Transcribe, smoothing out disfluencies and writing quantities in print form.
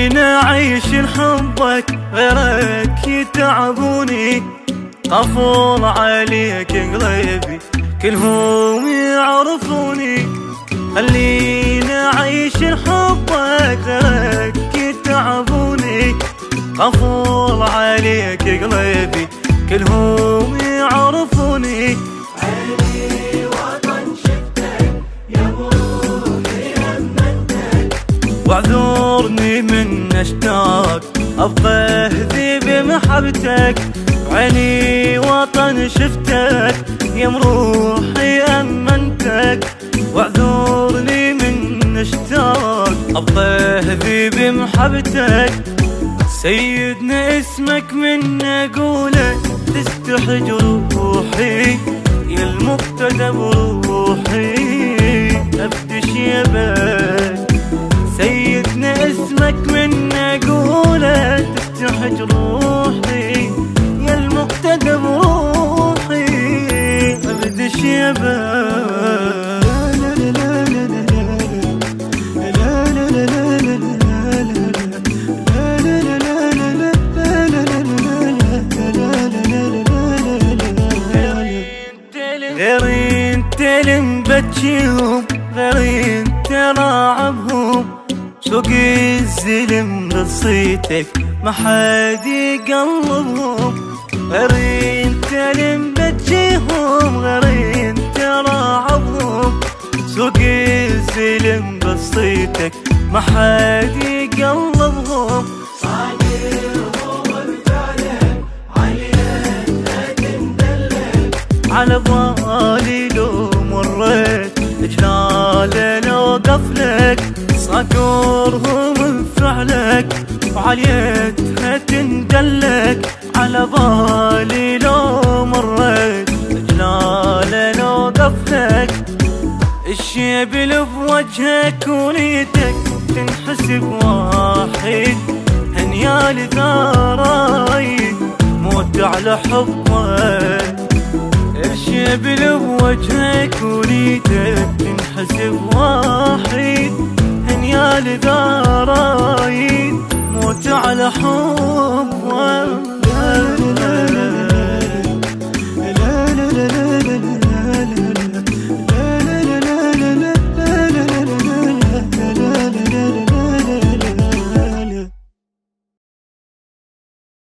خلينا أعيش حبك غيرك يتعبوني، غفور عليك قلبي كلهم يعرفوني. خلينا أعيش حبك غيرك يتعبوني، غفور عليك قلبي كلهم يعرفوني. عيني وطن شفتك يا روحي أمنتك، واعذرني من اشتاق ابقى اهذي بمحبتك. عيني وطن شفتك يا مروحي امنتك، واعذرني من اشتاق ابقى اهذي بمحبتك. سيدنا اسمك من اقوله تستحج روحي، يا المقتدى بروحي ابدش يبك. سيدنا اسمك من اقوله تستحج روحي، يا المقتدى بروحي ابدش يبك. غيرين تلم بتشيهم، غيرين تراعبهم، سوق الزلم لصيتك ما حد يقلبهم. غيرين تلم بتشيهم، غيرين تراعبهم، سوق الزلم لصيتك ما حد يقلبهم. على بالي لو مريت جلاله لو قفلك، صقرهم بفعلك وعليتها تندلك. على بالي لو مريت جلاله لو قفلك، الشيب اللي بوجهك ونيتك تنحسب واحد. هنيالي ثراي موت على حبك، الشيب اللي بوجهك ونيتك تنحسب واحد. هنيالي ثراي موت على حبك.